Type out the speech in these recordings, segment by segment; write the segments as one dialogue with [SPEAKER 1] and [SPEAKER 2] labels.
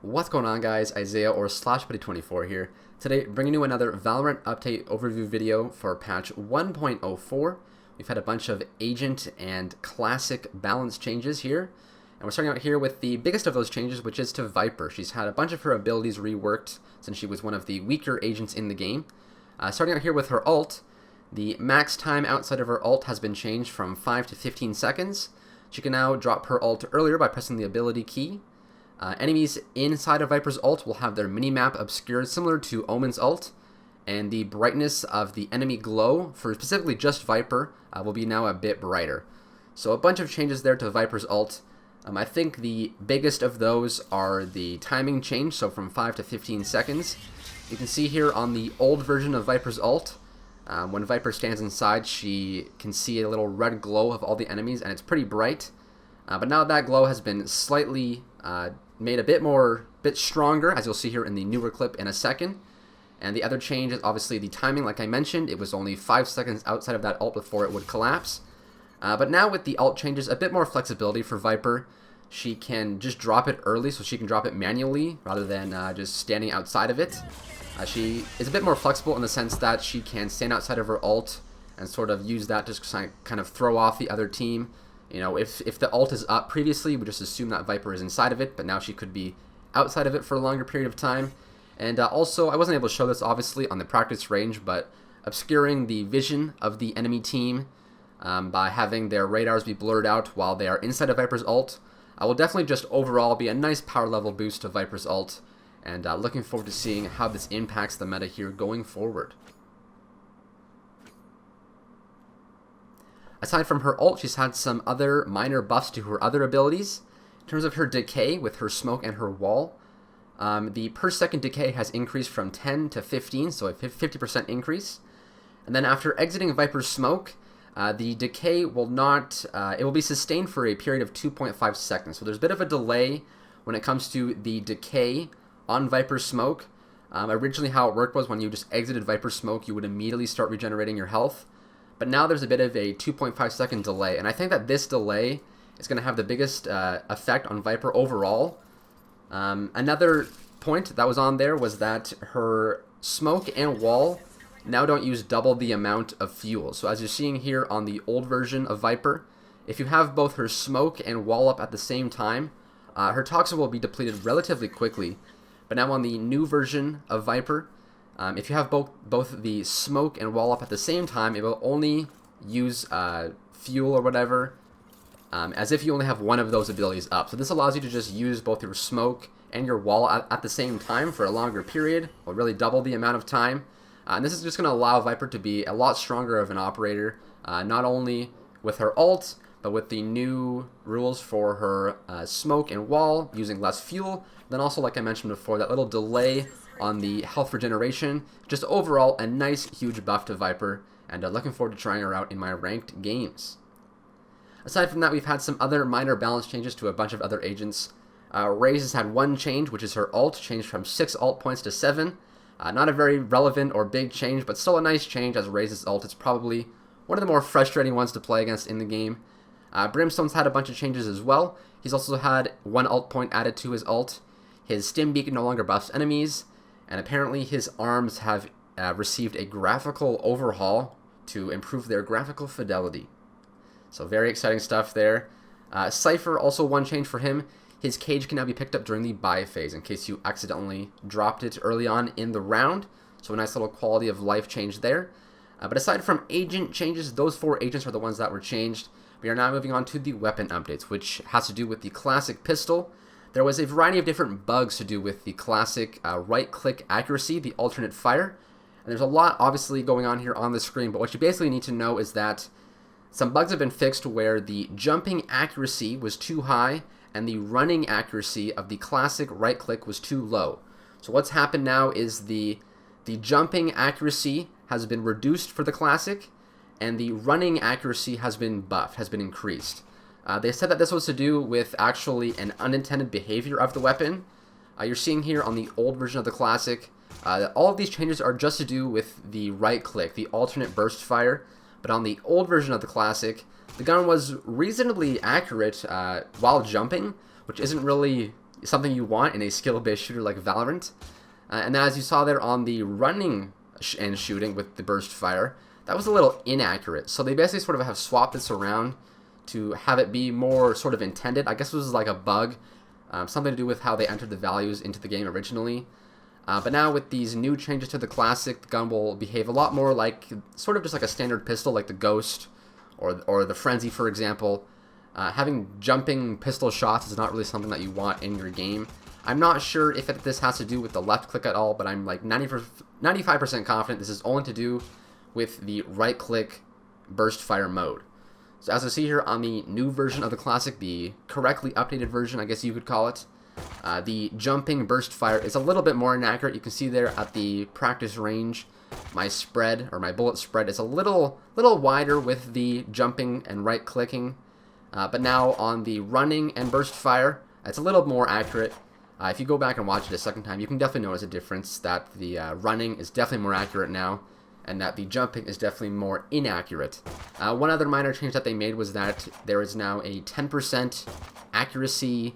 [SPEAKER 1] What's going on, guys? Isaiah or /Buddy24 here. Today, bringing you another Valorant update overview video for patch 1.04. We've had a bunch of agent and classic balance changes here. And we're starting out here with the biggest of those changes, which is to Viper. She's had a bunch of her abilities reworked since she was one of the weaker agents in the game. Starting out here with her ult, the max time outside of her ult has been changed from 5 to 15 seconds. She can now drop her ult earlier by pressing the ability key. Enemies inside of Viper's ult will have their minimap obscured similar to Omen's ult, and the brightness of the enemy glow for specifically just Viper will be now a bit brighter. So a bunch of changes there to Viper's ult. I think the biggest of those are the timing change, so from 5 to 15 seconds. You can see here on the old version of Viper's ult, when Viper stands inside, she can see a little red glow of all the enemies, and it's pretty bright. But now that glow has been slightly made a bit stronger, as you'll see here in the newer clip in a second. And the other change is obviously the timing. Like I mentioned, it was only 5 seconds outside of that ult before it would collapse. But now with the ult changes, a bit more flexibility for Viper. She can just drop it early, so she can drop it manually rather than just standing outside of it. She is a bit more flexible in the sense that she can stand outside of her ult and sort of use that to kind of throw off the other team. You know, if the ult is up previously, we just assume that Viper is inside of it, but now she could be outside of it for a longer period of time. And also, I wasn't able to show this obviously on the practice range, but obscuring the vision of the enemy team by having their radars be blurred out while they are inside of Viper's ult will definitely just overall be a nice power level boost to Viper's ult, and looking forward to seeing how this impacts the meta here going forward. Aside from her ult, she's had some other minor buffs to her other abilities. In terms of her decay with her smoke and her wall, the per second decay has increased from 10 to 15, so a 50% increase. And then after exiting Viper's smoke, the decay will not, it will be sustained for a period of 2.5 seconds. So there's a bit of a delay when it comes to the decay on Viper's smoke. Originally how it worked was when you just exited Viper's smoke, you would immediately start regenerating your health. But now there's a bit of a 2.5 second delay, and I think that this delay is going to have the biggest effect on Viper overall. Another point that was on there was that her smoke and wall now don't use double the amount of fuel. So as you're seeing here on the old version of Viper, if you have both her smoke and wall up at the same time, her toxin will be depleted relatively quickly. But now on the new version of Viper, if you have both the smoke and wall up at the same time, it will only use fuel or whatever as if you only have one of those abilities up. So this allows you to just use both your smoke and your wall at the same time for a longer period, or really double the amount of time. And this is just going to allow Viper to be a lot stronger of an operator, not only with her ult, but with the new rules for her smoke and wall, using less fuel. Then also, like I mentioned before, that little delay on the health regeneration. Just overall a nice huge buff to Viper, and looking forward to trying her out in my ranked games. Aside from that, we've had some other minor balance changes to a bunch of other agents. Raze has had one change, which is her ult, changed from 6 ult points to 7. Not a very relevant or big change, but still a nice change, as Raze's ult is probably one of the more frustrating ones to play against in the game. Brimstone's had a bunch of changes as well. He's also had 1 ult point added to his ult. His stim beacon no longer buffs enemies, and apparently his arms have received a graphical overhaul to improve their graphical fidelity. So very exciting stuff there. Cypher, also one change for him. His cage can now be picked up during the buy phase in case you accidentally dropped it early on in the round. So a nice little quality of life change there. But aside from agent changes, those 4 agents are the ones that were changed. We are now moving on to the weapon updates, which has to do with the classic pistol. There was a variety of different bugs to do with the classic right-click accuracy, the alternate fire. And there's a lot obviously going on here on the screen, but what you basically need to know is that some bugs have been fixed where the jumping accuracy was too high and the running accuracy of the classic right-click was too low. So what's happened now is the jumping accuracy has been reduced for the classic, and the running accuracy has been buffed, has been increased. They said that this was to do with actually an unintended behavior of the weapon. You're seeing here on the old version of the classic, all of these changes are just to do with the right click, the alternate burst fire. But on the old version of the classic, the gun was reasonably accurate while jumping, which isn't really something you want in a skill-based shooter like Valorant. And then as you saw there on the running and shooting with the burst fire, that was a little inaccurate. So they basically sort of have swapped this around to have it be more sort of intended. I guess it was like a bug, something to do with how they entered the values into the game originally. But now with these new changes to the Classic, the gun will behave a lot more like sort of just like a standard pistol, like the Ghost or the Frenzy, for example. Having jumping pistol shots is not really something that you want in your game. I'm not sure if this has to do with the left click at all, but I'm like 95% confident this is only to do with the right click burst fire mode. So as I see here on the new version of the Classic, the correctly updated version, I guess you could call it, the jumping burst fire is a little bit more inaccurate. You can see there at the practice range, my spread, or my bullet spread, is a little wider with the jumping and right clicking. But now on the running and burst fire, it's a little more accurate. If you go back and watch it a second time, you can definitely notice a difference that the running is definitely more accurate now, and that the jumping is definitely more inaccurate. One other minor change that they made was that there is now a 10% accuracy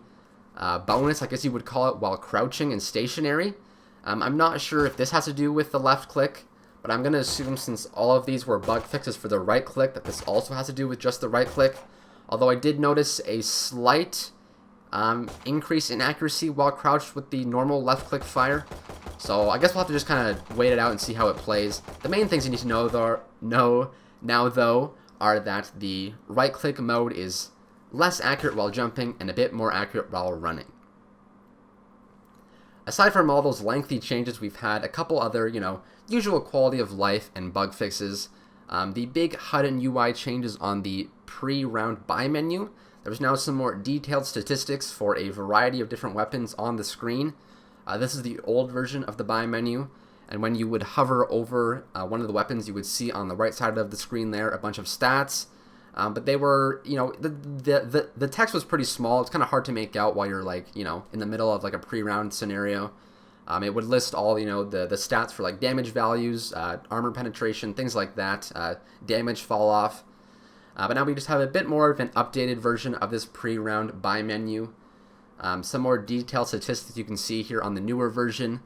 [SPEAKER 1] bonus, I guess you would call it, while crouching and stationary. I'm not sure if this has to do with the left click, but I'm going to assume since all of these were bug fixes for the right click, that this also has to do with just the right click. Although I did notice a slight increase in accuracy while crouched with the normal left click fire. So I guess we'll have to just kind of wait it out and see how it plays. The main things you need to know now though are that the right click mode is less accurate while jumping and a bit more accurate while running. Aside from all those lengthy changes, we've had a couple other, usual quality of life and bug fixes. The big HUD and UI changes on the pre-round buy menu. There's now some more detailed statistics for a variety of different weapons on the screen. This is the old version of the buy menu, and when you would hover over one of the weapons, you would see on the right side of the screen there a bunch of stats. But they were, the text was pretty small. It's kind of hard to make out while you're like, in the middle of like a pre-round scenario. It would list all, the stats for like damage values, armor penetration, things like that, damage fall off. But now we just have a bit more of an updated version of this pre-round buy menu. Some more detailed statistics you can see here on the newer version.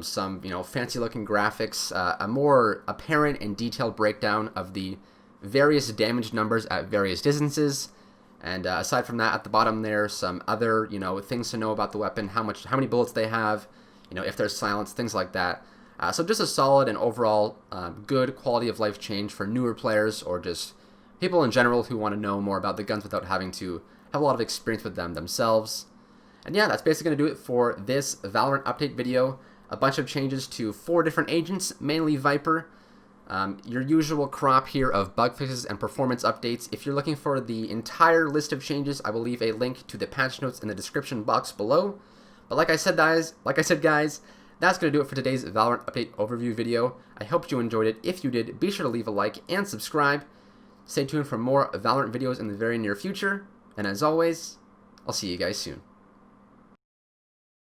[SPEAKER 1] Some, fancy looking graphics, a more apparent and detailed breakdown of the various damage numbers at various distances. And aside from that, at the bottom there, some other, things to know about the weapon, how many bullets they have, if there's silence, things like that. So just a solid and overall good quality of life change for newer players or just people in general who want to know more about the guns without having to have a lot of experience with them themselves. And yeah, that's basically going to do it for this Valorant update video. A bunch of changes to 4 different agents, mainly Viper. Your usual crop here of bug fixes and performance updates. If you're looking for the entire list of changes, I will leave a link to the patch notes in the description box below. But like I said, guys, that's going to do it for today's Valorant update overview video. I hope you enjoyed it. If you did, be sure to leave a like and subscribe. Stay tuned for more Valorant videos in the very near future. And as always, I'll see you guys soon.